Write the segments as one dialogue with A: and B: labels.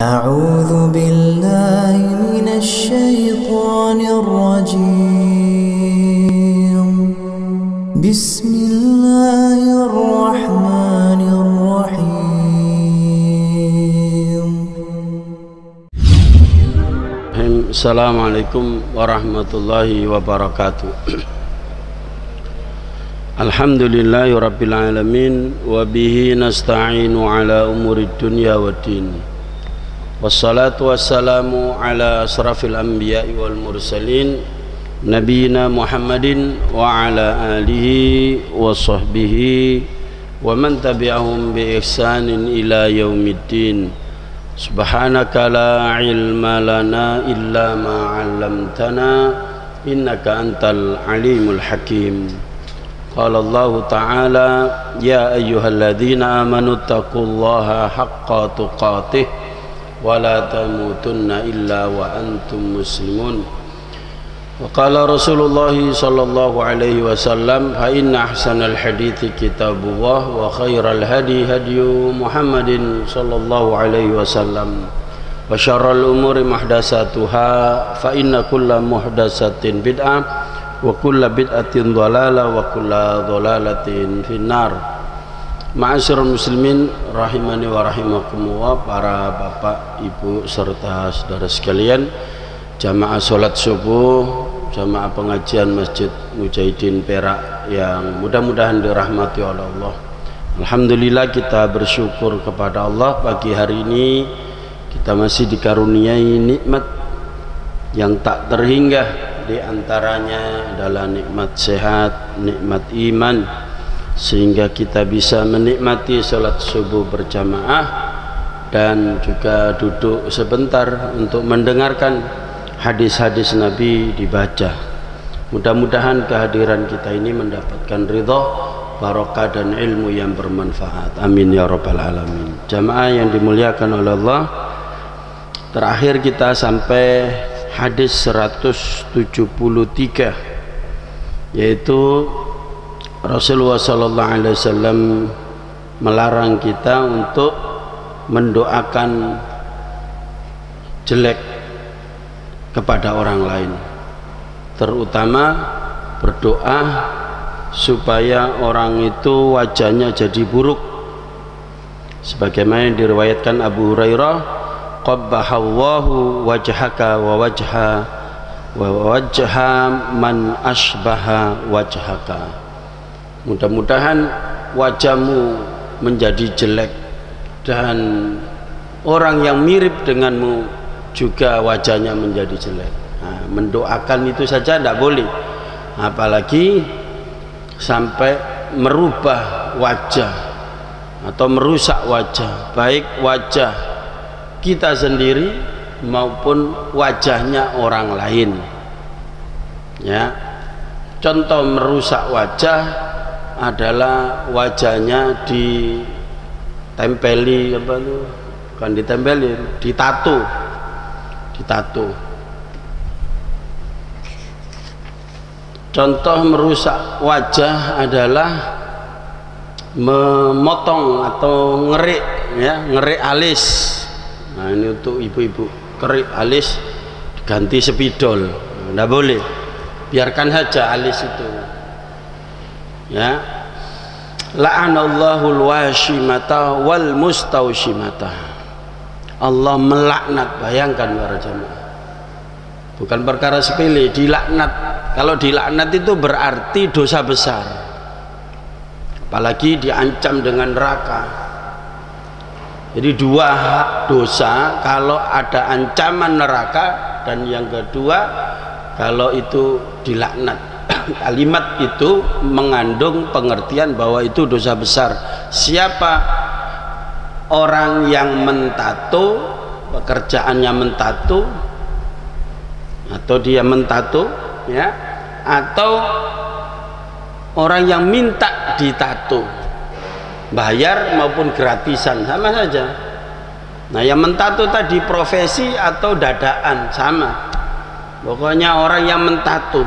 A: أعوذ بالله من الشيطان الرجيم بسم الله الرحمن الرحيم.
B: Assalamualaikum warahmatullahi wabarakatuh. Alhamdulillahi rabbil alamin wa bihi nasta'inu ala umurid dunya waddin. Wassalatu wassalamu ala asrafil anbiya'i wal mursalin nabiyina Muhammadin wa ala alihi wa sahbihi wa man tabi'ahum bi ihsanin ila yaumiddin. Subhanaka la ilma lana illa ma 'allamtana innaka antal alimul hakim. Qala Allah ta'ala ya ayyuhalladzina amanu taqullaha haqqa tuqatih wa la tamutunna illa wa antum muslimun. Wa qala Rasulullah sallallahu alaihi wasallam fa inna ahsanal hadithi kitabullah wa khairal hadi hadiyu Muhammadin sallallahu alaihi wasallam wa syarral umuri muhdatsatuha fa inna kulla muhdatsatin bid'ah wa kulla bid'atin dhalalah wa kulla dhalalatin finnar. Ma'asyiral muslimin rahimani wa rahimakumullah, para bapak, ibu serta saudara sekalian, jamaah sholat subuh, jamaah pengajian Masjid Mujahidin Perak yang mudah-mudahan dirahmati oleh Allah. Alhamdulillah, kita bersyukur kepada Allah pagi hari ini kita masih dikaruniai nikmat yang tak terhingga. Di antaranya adalah nikmat sehat, nikmat iman, sehingga kita bisa menikmati sholat subuh berjamaah dan juga duduk sebentar untuk mendengarkan hadis-hadis Nabi dibaca. Mudah-mudahan kehadiran kita ini mendapatkan ridha, barokah dan ilmu yang bermanfaat. Amin ya rabbal alamin. Jamaah yang dimuliakan oleh Allah, terakhir kita sampai hadis 173, yaitu Rasulullah sallallahu alaihi wasallam melarang kita untuk mendoakan jelek kepada orang lain, terutama berdoa supaya orang itu wajahnya jadi buruk, sebagaimana yang diriwayatkan Abu Hurairah, qabbahallahu wajhaka wa wajha man asbaha wajhaka. Mudah-mudahan wajahmu menjadi jelek dan orang yang mirip denganmu juga wajahnya menjadi jelek. Nah, mendoakan itu saja tidak boleh, apalagi sampai merubah wajah atau merusak wajah, baik wajah kita sendiri maupun wajahnya orang lain. Ya, contoh merusak wajah adalah wajahnya ditempeli apa itu? Bukan ditempeli, ditato. Contoh merusak wajah adalah memotong atau ngerik, ya, ngerik alis. Nah, ini untuk ibu-ibu, kerik alis diganti spidol. Tidak boleh, biarkan saja alis itu. Ya, la'anallahul washimata wal mustaushimata. Allah melaknat, bayangkan para jamaah, bukan perkara sepele, dilaknat. Kalau dilaknat itu berarti dosa besar, apalagi diancam dengan neraka. Jadi dua dosa, kalau ada ancaman neraka, dan yang kedua kalau itu dilaknat. Kalimat itu mengandung pengertian bahwa itu dosa besar. Siapa orang yang mentato, pekerjaannya mentato, atau dia mentato, ya, atau orang yang minta ditato, bayar maupun gratisan sama saja. Nah, yang mentato tadi profesi atau dadaan sama, pokoknya orang yang mentato.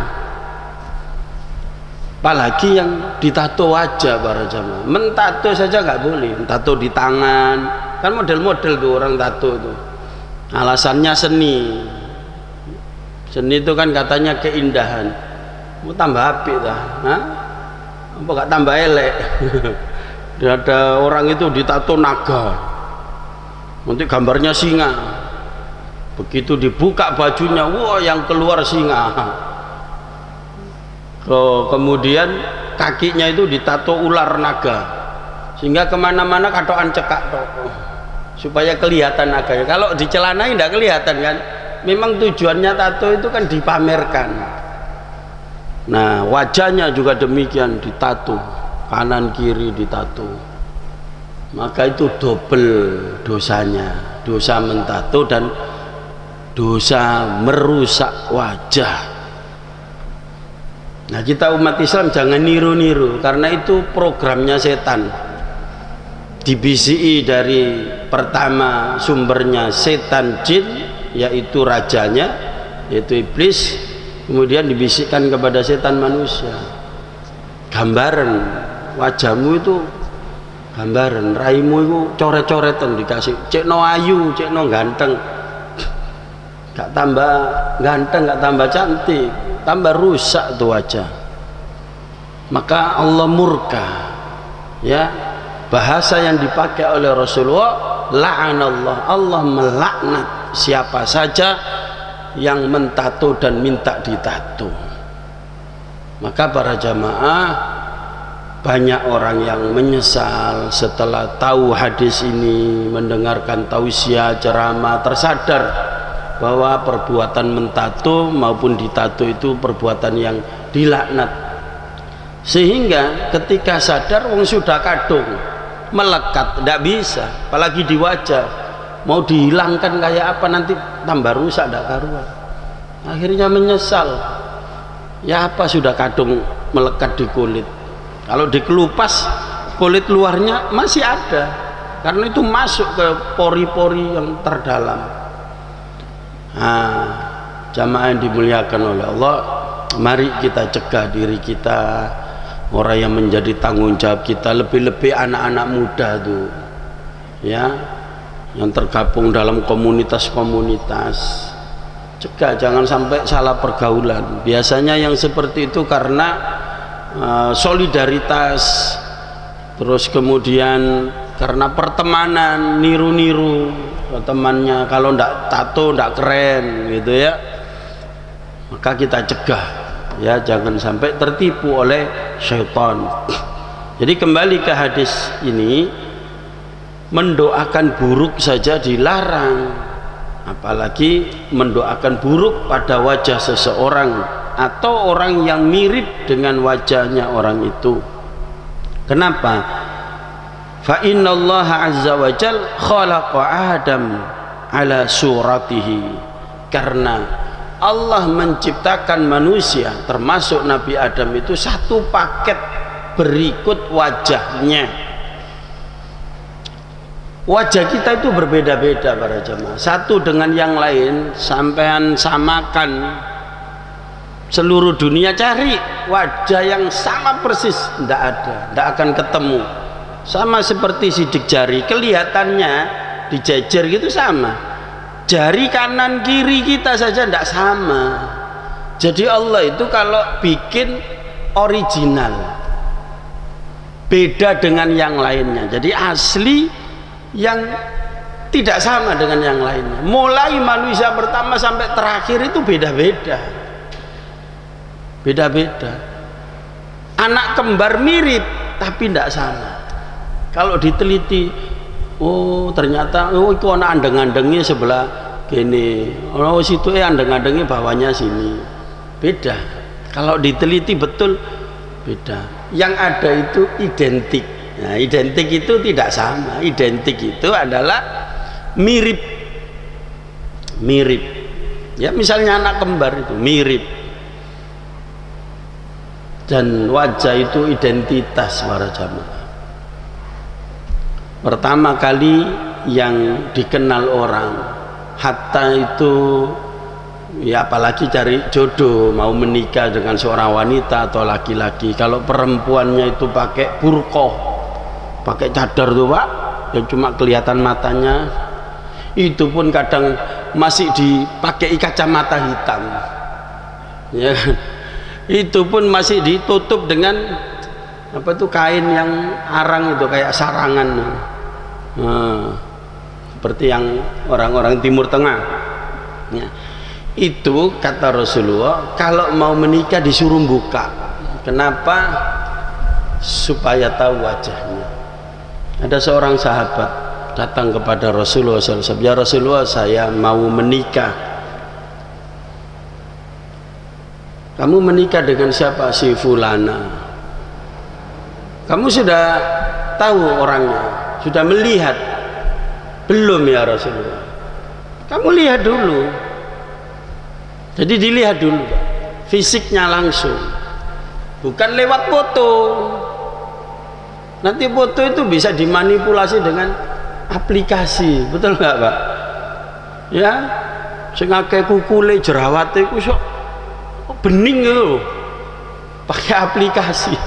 B: Apalagi yang ditato wajah para jamaah. Mentato saja nggak boleh, tato di tangan, kan model-model tuh orang tato itu. Alasannya seni. Seni itu kan katanya keindahan. Mau tambah apik dah, hah? Apa gak tambah elek? Ada orang itu ditato naga, nanti gambarnya singa. Begitu dibuka bajunya, wah yang keluar singa. Kemudian kakinya itu ditato ular naga, sehingga kemana-mana katokan cekak supaya kelihatan naganya. Kalau di celana tidak kelihatan kan. Memang tujuannya tato itu kan dipamerkan. Nah, wajahnya juga demikian, ditato kanan kiri ditato. Maka itu double dosanya, dosa mentato dan dosa merusak wajah. Nah, kita umat Islam jangan niru-niru, karena itu programnya setan. Dibisiki dari pertama sumbernya setan jin, yaitu rajanya, yaitu iblis, kemudian dibisikkan kepada setan manusia. Gambaran wajahmu itu, gambaran raimu itu coret-coretan, dikasih cekno ayu, cekno ganteng, gak tambah ganteng, gak tambah cantik, tambah rusak tuh wajah. Maka Allah murka, ya. Bahasa yang dipakai oleh Rasulullah, la'anallah, Allah melaknat siapa saja yang mentato dan minta ditato. Maka para jamaah, banyak orang yang menyesal setelah tahu hadis ini, mendengarkan tausiah ceramah, tersadar bahwa perbuatan mentato maupun ditato itu perbuatan yang dilaknat. Sehingga ketika sadar, wong sudah kadung melekat, tidak bisa, apalagi di wajah. Mau dihilangkan kayak apa, nanti tambah rusak, tidak karuan. Akhirnya menyesal. Ya apa, sudah kadung melekat di kulit. Kalau dikelupas, kulit luarnya masih ada, karena itu masuk ke pori-pori yang terdalam. Nah, jamaah yang dimuliakan oleh Allah, mari kita cegah diri kita. Orang yang menjadi tanggung jawab kita, lebih-lebih anak-anak muda tuh, ya, yang tergabung dalam komunitas-komunitas, cegah, jangan sampai salah pergaulan. Biasanya yang seperti itu karena solidaritas, terus kemudian karena pertemanan, niru-niru temannya, kalau ndak tato ndak keren gitu ya. Maka kita cegah, ya, jangan sampai tertipu oleh syaitan. Jadi kembali ke hadis ini, mendoakan buruk saja dilarang, apalagi mendoakan buruk pada wajah seseorang atau orang yang mirip dengan wajahnya orang itu. Kenapa? Fa innallaha azza wa jal khalaqa Adam ala suratihi, karena Allah menciptakan manusia termasuk Nabi Adam itu satu paket berikut wajahnya. Wajah kita itu berbeda-beda para jemaah, satu dengan yang lain. Sampean samakan seluruh dunia, cari wajah yang sama persis, tidak ada, tidak akan ketemu. Sama seperti sidik jari, kelihatannya dijejer gitu sama. Jari kanan kiri kita saja tidak sama. Jadi Allah itu kalau bikin original, beda dengan yang lainnya. Jadi asli yang tidak sama dengan yang lainnya. Mulai manusia pertama sampai terakhir itu beda-beda. Beda-beda. Anak kembar mirip tapi tidak sama. Kalau diteliti, oh ternyata itu anak andeng-andengnya sebelah gini, oh situ andeng-andengnya bawahnya sini, beda. Kalau diteliti betul beda. Yang ada itu identik. Nah, identik itu tidak sama. Identik itu adalah mirip, mirip. Ya misalnya anak kembar itu mirip. Dan wajah itu identitas para jamaah. Pertama kali yang dikenal orang, hatta itu, ya apalagi cari jodoh, mau menikah dengan seorang wanita atau laki-laki. Kalau perempuannya itu pakai burqah, pakai cadar tuh pak, yang cuma kelihatan matanya, Itu pun kadang masih dipakai kacamata hitam, ya kan? Itu pun masih ditutup dengan apa tuh, kain yang arang itu kayak sarangan. Nah, seperti yang orang-orang Timur Tengah ya. Itu kata Rasulullah, kalau mau menikah disuruh buka. Kenapa? Supaya tahu wajahnya. Ada seorang sahabat datang kepada Rasulullah SAW, ya Rasulullah, saya mau menikah. Kamu menikah dengan siapa? Si fulana. Kamu sudah tahu orangnya, sudah melihat? Belum ya Rasulullah. Kamu lihat dulu. Jadi dilihat dulu fisiknya langsung, bukan lewat foto. Nanti foto itu bisa dimanipulasi dengan aplikasi, betul nggak Pak? Ya, sing akeh kukule jerawate iku sok bening lho, pakai aplikasi.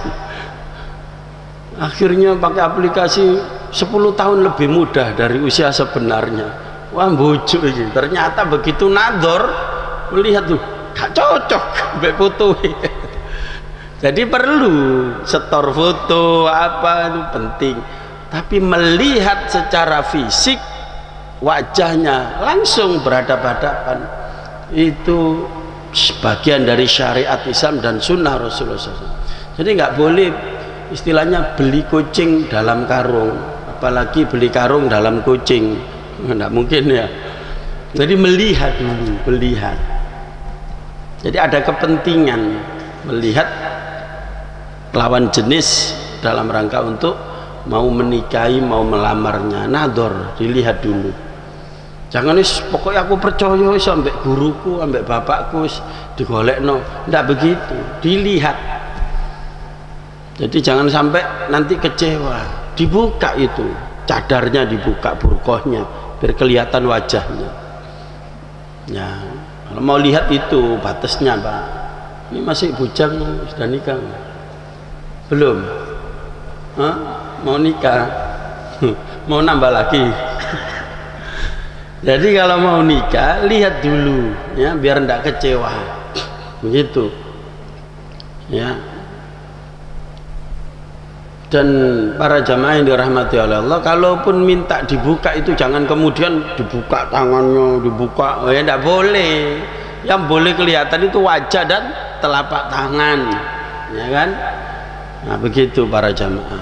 B: Akhirnya pakai aplikasi 10 tahun lebih mudah dari usia sebenarnya. Wah, bojo ini ternyata begitu nador melihat tuh gak cocok mbek foto. Jadi perlu setor foto apa itu penting, tapi melihat secara fisik wajahnya langsung berhadapan-hadapan itu sebagian dari syariat Islam dan sunnah Rasulullah SAW. Jadi nggak boleh istilahnya beli kucing dalam karung, apalagi beli karung dalam kucing, nggak mungkin ya. Jadi melihat dulu, melihat. Jadi ada kepentingan melihat lawan jenis dalam rangka untuk mau menikahi, mau melamarnya. Nador, dilihat dulu. Jangan pokoknya aku percaya sampai guruku, sampai bapakku digolekno, ndak begitu, dilihat. Jadi jangan sampai nanti kecewa. Dibuka itu cadarnya, dibuka burqahnya biar kelihatan wajahnya. Ya, kalau mau lihat itu batasnya Pak. Ini masih bujang, sudah nikah belum? Hah? Mau nikah? Mau nambah lagi? Jadi kalau mau nikah lihat dulu ya, biar ndak kecewa. Begitu. Ya. Dan para jamaah yang dirahmati oleh Allah, kalaupun minta dibuka itu jangan kemudian dibuka tangannya, dibuka, oh ya tidak boleh. Yang boleh kelihatan itu wajah dan telapak tangan, ya kan? Nah begitu para jamaah.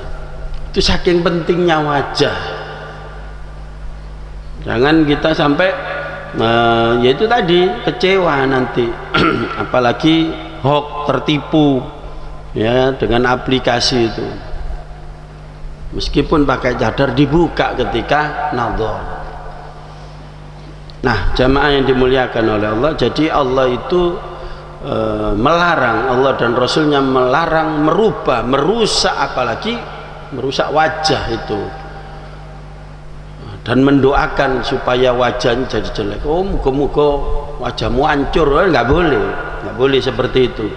B: Itu saking pentingnya wajah. Jangan kita sampai yaitu tadi kecewa nanti, apalagi hoax, tertipu ya dengan aplikasi itu. Meskipun pakai cadar dibuka ketika nadhar. Nah, jamaah yang dimuliakan oleh Allah, jadi Allah itu melarang, Allah dan Rasulnya melarang merubah, merusak, apalagi merusak wajah itu, dan mendoakan supaya wajahnya jadi jelek. Oh, muka-muka wajahmu hancur, nggak boleh, nggak boleh seperti itu.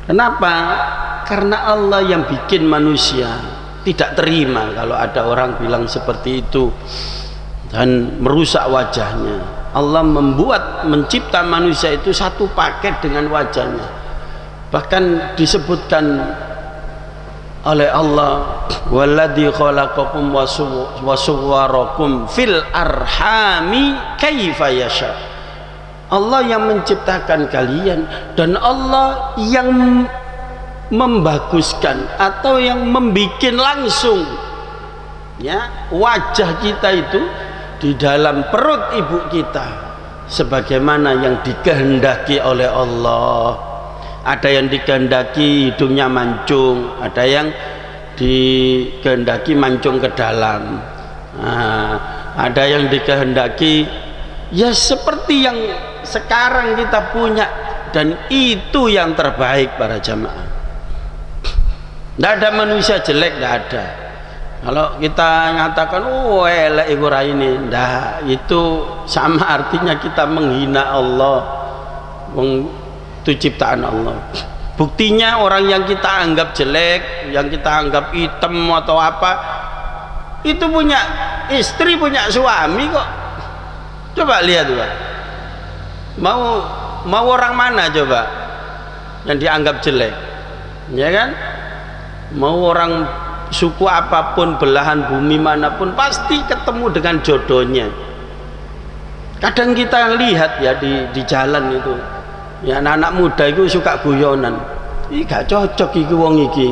B: Kenapa? Karena Allah yang bikin manusia tidak terima kalau ada orang bilang seperti itu dan merusak wajahnya. Allah membuat, mencipta manusia itu satu paket dengan wajahnya. Bahkan disebutkan oleh Allah, walladzi khalaqakum wa suwwarakum fil arhami kaifa yasha. Allah yang menciptakan kalian dan Allah yang membaguskan atau yang membikin langsung ya wajah kita itu di dalam perut ibu kita sebagaimana yang dikehendaki oleh Allah. Ada yang dikehendaki hidungnya mancung, ada yang dikehendaki mancung ke dalam, ada yang dikehendaki ya seperti yang sekarang kita punya, dan itu yang terbaik para jamaah. Tidak ada manusia jelek, tidak ada. Kalau kita mengatakan oh elek ibu ini, tidak, itu sama artinya kita menghina Allah. Itu ciptaan Allah. Buktinya orang yang kita anggap jelek, yang kita anggap hitam atau apa, itu punya istri, punya suami kok. Coba lihat Pak, mau orang mana coba yang dianggap jelek, ya kan? Mau orang suku apapun, belahan bumi manapun, pasti ketemu dengan jodohnya. Kadang kita lihat ya di jalan itu, ya anak-anak muda itu suka guyonan, ih gak cocok iki wong iki,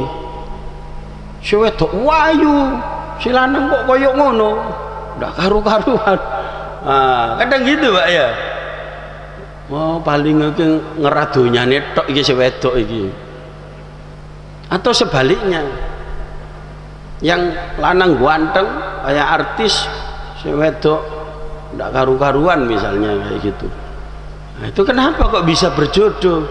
B: si wedok wayu, si lanang kok koyok ngono, ndak karu-karuan. Kadang gitu Pak ya. Oh paling iki ngeradunyane tok iki si wedok iki. Atau sebaliknya, yang lanang ganteng kayak artis, si wedok ndak karu-karuan misalnya kayak gitu. Nah, itu kenapa kok bisa berjodoh?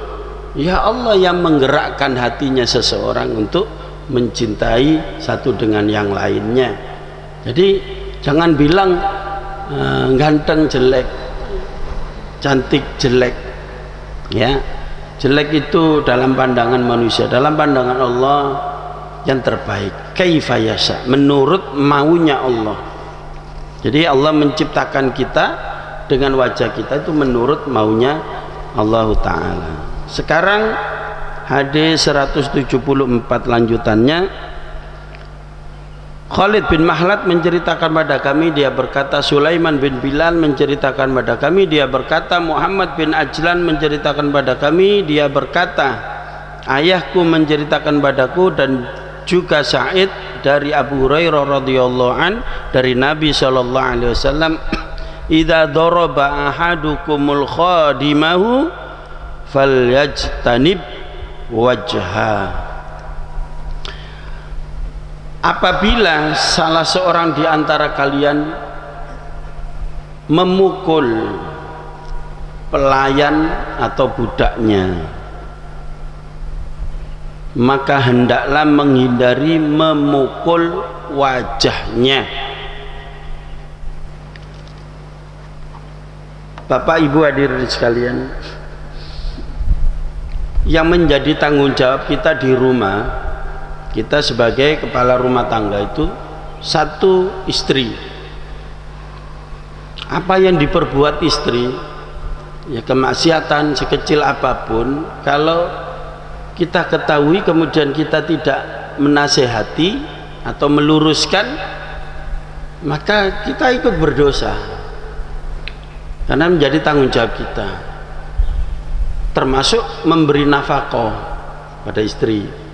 B: Ya Allah yang menggerakkan hatinya seseorang untuk mencintai satu dengan yang lainnya. Jadi jangan bilang ganteng jelek, cantik jelek, ya. Jelek itu dalam pandangan manusia, dalam pandangan Allah yang terbaik. Kaifa yasha, menurut maunya Allah. Jadi Allah menciptakan kita dengan wajah kita itu menurut maunya Allah Ta'ala. Sekarang hadis 174 lanjutannya. Khalid bin Makhlad menceritakan pada kami, dia berkata, Sulaiman bin Bilal menceritakan pada kami, dia berkata, Muhammad bin Ajlan menceritakan pada kami, dia berkata, ayahku menceritakan padaku, dan juga Sa'id dari Abu Hurairah radhiyallahu an dari Nabi sallallahu alaihi wasallam, idza daraba ahadukumul khadimahu falyajtanib wajha. Apabila salah seorang di antara kalian memukul pelayan atau budaknya, maka hendaklah menghindari memukul wajahnya. Bapak Ibu hadirin sekalian, yang menjadi tanggung jawab kita di rumah, kita sebagai kepala rumah tangga itu satu istri. Apa yang diperbuat istri, ya kemaksiatan sekecil apapun, kalau kita ketahui kemudian kita tidak menasehati atau meluruskan, maka kita ikut berdosa, karena menjadi tanggung jawab kita, termasuk memberi nafkah pada istri.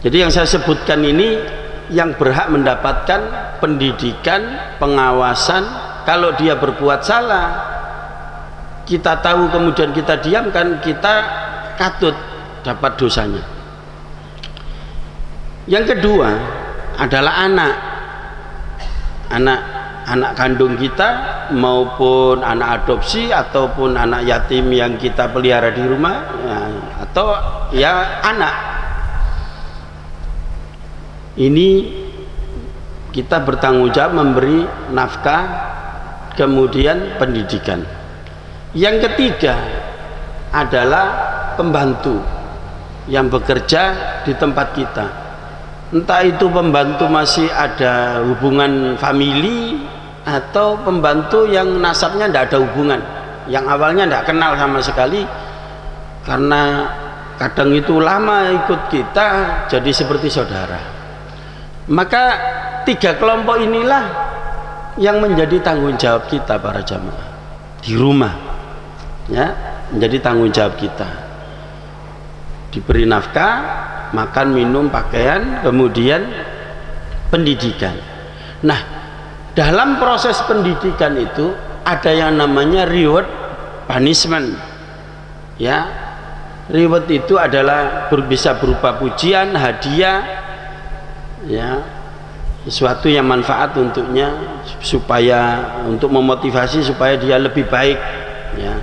B: Jadi yang saya sebutkan ini yang berhak mendapatkan pendidikan, pengawasan. Kalau dia berbuat salah, kita tahu kemudian kita diamkan, kita katut dapat dosanya. Yang kedua adalah anak kandung kita maupun anak adopsi ataupun anak yatim yang kita pelihara di rumah, ya, atau ya anak. Ini kita bertanggung jawab memberi nafkah, kemudian pendidikan. Yang ketiga adalah pembantu yang bekerja di tempat kita. Entah itu pembantu masih ada hubungan famili, atau pembantu yang nasabnya tidak ada hubungan, yang awalnya tidak kenal sama sekali, karena kadang itu lama ikut kita jadi seperti saudara. Maka tiga kelompok inilah yang menjadi tanggung jawab kita para jamaah di rumah, ya, menjadi tanggung jawab kita. Diberi nafkah, makan, minum, pakaian, kemudian pendidikan. Nah, dalam proses pendidikan itu ada yang namanya reward punishment, ya. Reward itu adalah bisa berupa pujian, hadiah, ya, sesuatu yang manfaat untuknya, supaya untuk memotivasi supaya dia lebih baik, ya,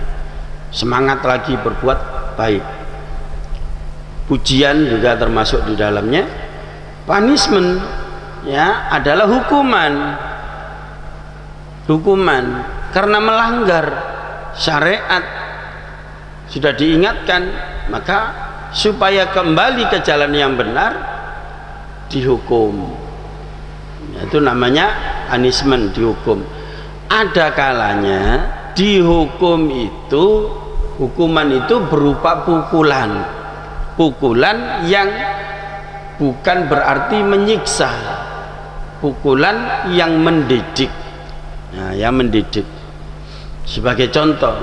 B: semangat lagi berbuat baik. Pujian juga termasuk di dalamnya. Punishment, ya, adalah hukuman karena melanggar syariat. Sudah diingatkan, maka supaya kembali ke jalan yang benar dihukum, itu namanya punishment, dihukum. ada kalanya dihukum itu, hukuman itu berupa pukulan, pukulan yang bukan berarti menyiksa, pukulan yang mendidik. Nah, yang mendidik. Sebagai contoh,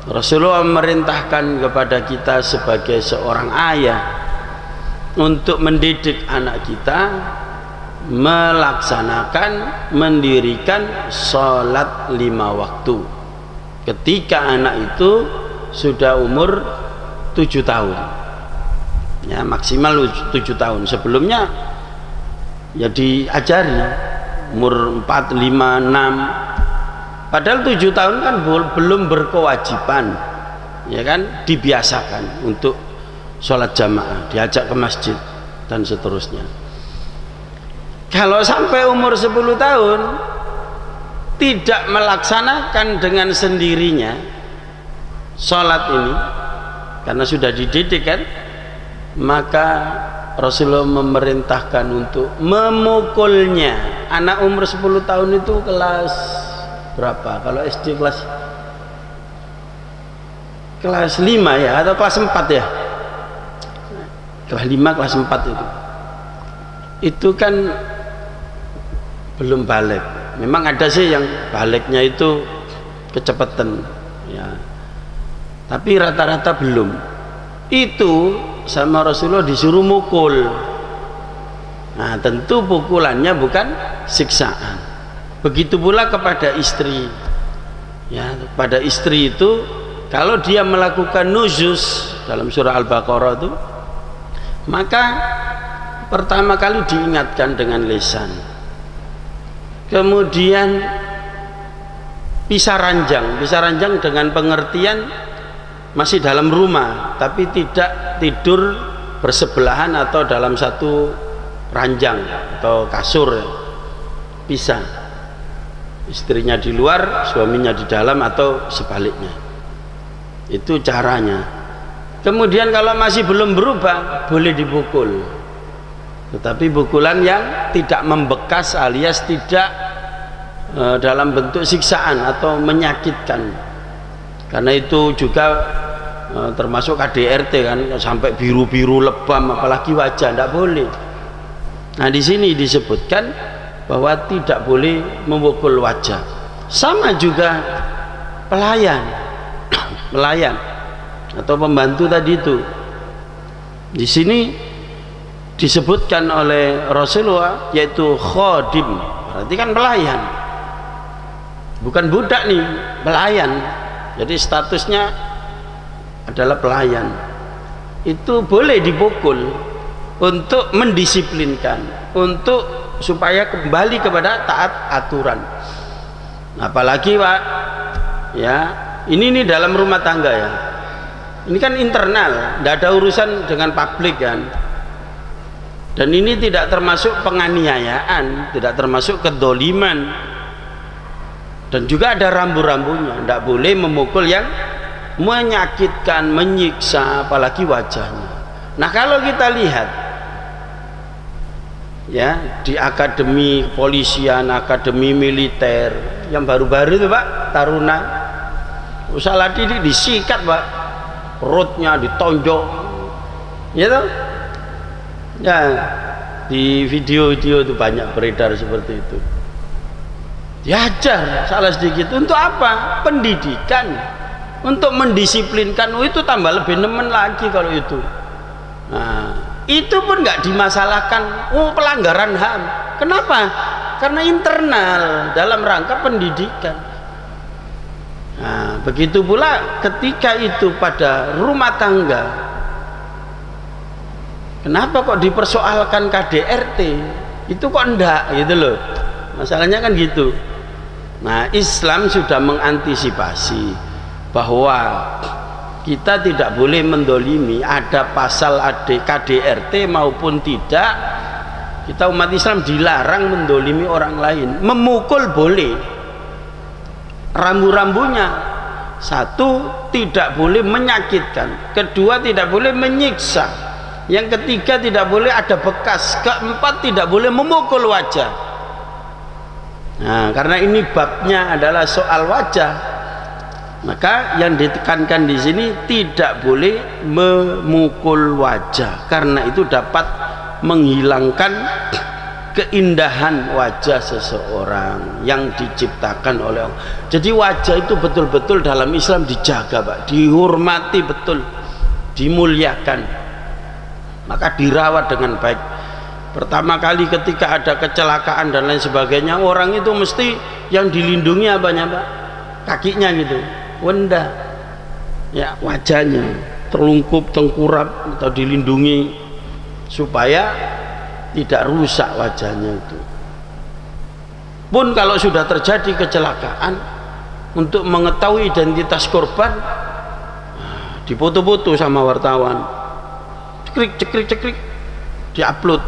B: Rasulullah memerintahkan kepada kita sebagai seorang ayah untuk mendidik anak kita melaksanakan, mendirikan sholat 5 waktu ketika anak itu sudah umur 7 tahun ya, maksimal 7 tahun. Sebelumnya ya diajari umur 4, 5, 6, padahal 7 tahun kan belum berkewajiban ya kan, dibiasakan untuk sholat jamaah, diajak ke masjid dan seterusnya. Kalau sampai umur 10 tahun tidak melaksanakan dengan sendirinya sholat ini karena sudah dididik kan, maka Rasulullah memerintahkan untuk memukulnya. Anak umur 10 tahun itu kelas berapa? Kalau SD kelas 5 ya, atau kelas 4 ya, kelas 5, kelas 4 itu kan belum balik. Memang ada sih yang baliknya itu kecepatan ya, tapi rata-rata belum. Itu sama Rasulullah disuruh mukul. Nah, tentu pukulannya bukan siksaan. Begitu pula kepada istri ya, pada istri itu kalau dia melakukan nuzuz dalam surah Al-Baqarah itu, maka pertama kali diingatkan dengan lisan, kemudian pisah ranjang dengan pengertian masih dalam rumah tapi tidak tidur bersebelahan atau dalam satu ranjang atau kasur ya. Pisah, istrinya di luar, suaminya di dalam atau sebaliknya. Itu caranya. Kemudian kalau masih belum berubah boleh dipukul, tetapi pukulan yang tidak membekas alias tidak dalam bentuk siksaan atau menyakitkan. Karena itu juga termasuk KDRT kan, sampai biru-biru lebam apalagi wajah, tidak boleh. Nah, di sini disebutkan bahwa tidak boleh memukul wajah. Sama juga pelayan atau pembantu tadi itu. Di sini disebutkan oleh Rasulullah yaitu khadim, berarti kan pelayan, bukan budak nih, pelayan. Jadi statusnya adalah pelayan. Itu boleh dipukul untuk mendisiplinkan, untuk supaya kembali kepada taat aturan. Apalagi Pak ya, ini dalam rumah tangga ya, ini kan internal, tidak ada urusan dengan publik kan. Dan ini tidak termasuk penganiayaan, tidak termasuk kedoliman, dan juga ada rambu-rambunya. Tidak boleh memukul yang menyakitkan, menyiksa, apalagi wajahnya. Nah, kalau kita lihat ya di akademi kepolisian, akademi militer yang baru-baru itu Pak, Taruna, usaha ini disikat Pak, perutnya ditonjok ya toh? Ya, di video-video itu banyak beredar seperti itu. Diajar salah sedikit untuk apa? Pendidikan, untuk mendisiplinkan. Oh, itu tambah lebih nemen lagi kalau itu. Nah, itu pun nggak dimasalahkan. Oh, pelanggaran HAM. Kenapa? Karena internal dalam rangka pendidikan. Nah, begitu pula ketika itu pada rumah tangga. Kenapa kok dipersoalkan KDRT? Itu kok enggak gitu loh. Masalahnya kan gitu. Nah, Islam sudah mengantisipasi bahwa kita tidak boleh mendolimi. Ada pasal KDRT maupun tidak, kita umat Islam dilarang mendolimi orang lain. Memukul boleh, rambu-rambunya: satu, tidak boleh menyakitkan; kedua, tidak boleh menyiksa; yang ketiga, tidak boleh ada bekas; keempat, tidak boleh memukul wajah. Nah, karena ini babnya adalah soal wajah, maka yang ditekankan di sini tidak boleh memukul wajah, karena itu dapat menghilangkan keindahan wajah seseorang yang diciptakan oleh Allah. Jadi wajah itu betul-betul dalam Islam dijaga, Pak, dihormati betul, dimuliakan, maka dirawat dengan baik. Pertama kali ketika ada kecelakaan dan lain sebagainya, orang itu mesti yang dilindungi apanya, Pak? Kakinya gitu, wenda, ya, wajahnya terlungkup, tengkurap, atau dilindungi supaya tidak rusak wajahnya itu. Pun kalau sudah terjadi kecelakaan, untuk mengetahui identitas korban, dipoto-foto sama wartawan, cekrik, diupload.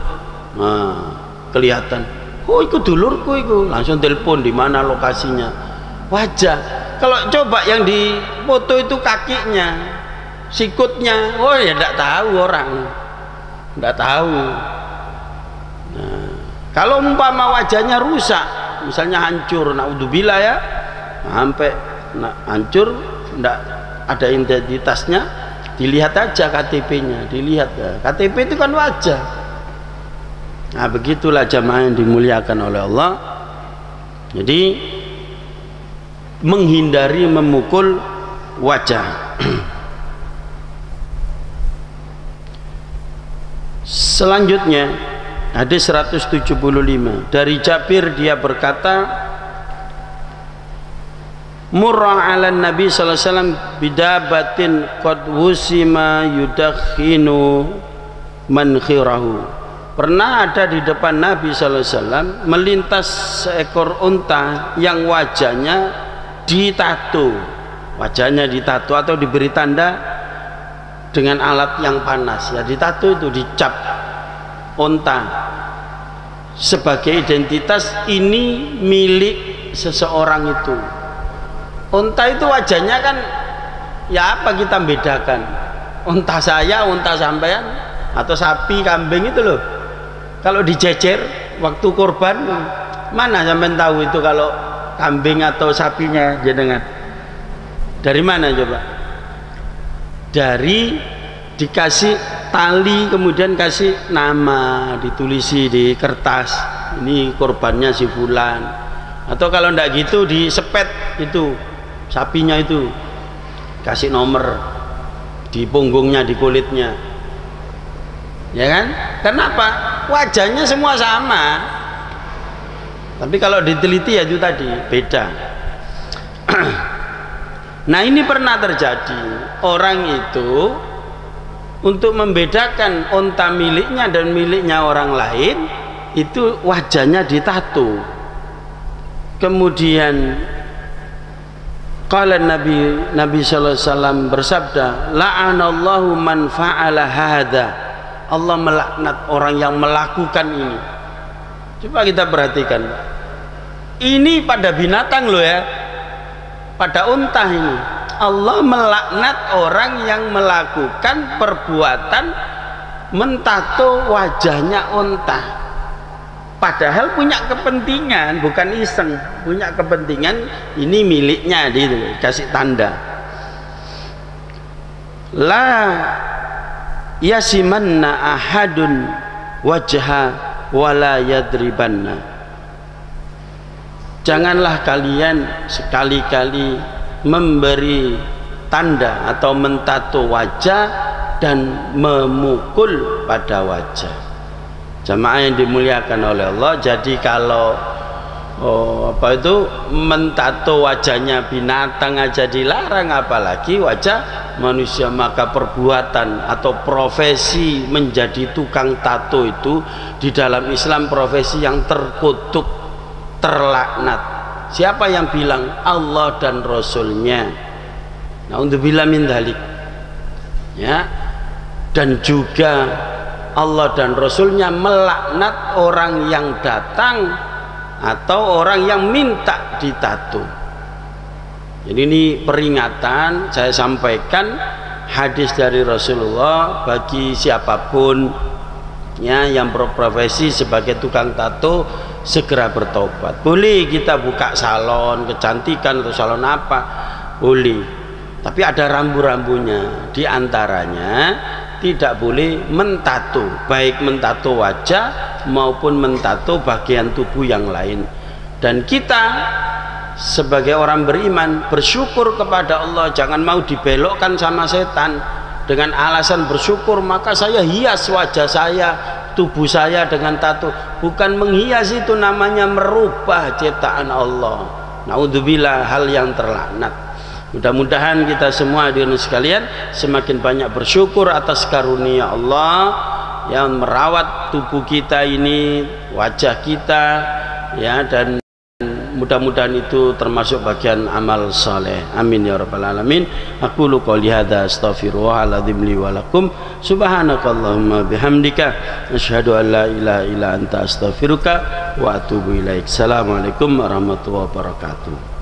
B: Nah, kelihatan, oh itu dulurku, itu langsung telepon di mana lokasinya. Wajah, kalau coba yang di foto itu kakinya, sikutnya, oh ya tidak tahu orang, tidak tahu. Nah, kalau umpama wajahnya rusak, misalnya hancur, naudzubillah ya, sampai hancur, tidak ada identitasnya, dilihat aja KTP-nya, dilihat ya. KTP itu kan wajah. Nah, begitulah jamaah yang dimuliakan oleh Allah. Jadi menghindari memukul wajah. Selanjutnya hadis 175 dari Jabir, dia berkata, murra 'ala Nabi sallallahu alaihi wasallam bidabatin qad wusima yudakhinu mankhirahu. Pernah ada di depan Nabi sallallahu alaihi wasallam melintas seekor unta yang wajahnya ditato, wajahnya ditato atau diberi tanda dengan alat yang panas, ya, ditato itu, dicap unta sebagai identitas ini milik seseorang itu. Unta itu wajahnya kan, ya apa kita bedakan, unta saya, unta sampean, atau sapi, kambing itu loh. Kalau dijejer waktu korban, mana sampean tahu itu kalau kambing atau sapinya jenengan? Dari mana coba? Dari dikasih tali, kemudian kasih nama, ditulisi di kertas, ini korbannya si fulan. Atau kalau ndak gitu disepet itu sapinya itu, kasih nomor di punggungnya, di kulitnya, ya kan? Kenapa? Wajahnya semua sama, tapi kalau diteliti ya itu tadi beda. Nah, ini pernah terjadi, orang itu untuk membedakan unta miliknya dan miliknya orang lain itu wajahnya ditato. Kemudian qala Nabi sallallahu alaihi wasallam bersabda, la'anallahu man fa'ala hadza. Allah melaknat orang yang melakukan ini. Coba kita perhatikan, ini pada binatang loh ya, pada unta ini. Allah melaknat orang yang melakukan perbuatan mentato wajahnya unta, padahal punya kepentingan, bukan iseng, punya kepentingan, ini miliknya, dikasih tanda. La yasimanna ahadun wajha wala yadribanna. Janganlah kalian sekali-kali memberi tanda atau mentato wajah dan memukul pada wajah. Jamaah yang dimuliakan oleh Allah, jadi kalau mentato wajahnya binatang aja dilarang, apalagi wajah manusia. Maka perbuatan atau profesi menjadi tukang tato itu di dalam Islam profesi yang terkutuk, terlaknat. Siapa yang bilang? Allah dan Rasulnya. Na'udzubillah min dzalik, ya. Dan juga Allah dan Rasulnya melaknat orang yang datang atau orang yang minta ditato. Jadi ini peringatan, saya sampaikan hadis dari Rasulullah bagi siapapun ya yang berprofesi sebagai tukang tato, segera bertobat. Boleh kita buka salon kecantikan atau salon apa, boleh, tapi ada rambu-rambunya. Di antaranya tidak boleh mentato, baik mentato wajah maupun mentato bagian tubuh yang lain. Dan kita sebagai orang beriman bersyukur kepada Allah, jangan mau dibelokkan sama setan dengan alasan bersyukur maka saya hias wajah saya, tubuh saya dengan tato. Bukan menghias, itu namanya merubah ciptaan Allah. Naudzubillah, hal yang terlaknat. Mudah-mudahan kita semua hadirin sekalian semakin banyak bersyukur atas karunia Allah yang merawat tubuh kita ini, wajah kita, ya, dan mudah-mudahan itu termasuk bagian amal saleh. Amin ya rabbal alamin. Aqulu qouli hadza astaghfirullahaladzim li wa lakum. Subhanakallahumma bihamdika asyhadu an la ilaha illa anta astaghfiruka wa atubu ilaik. Assalamualaikum warahmatullahi wabarakatuh.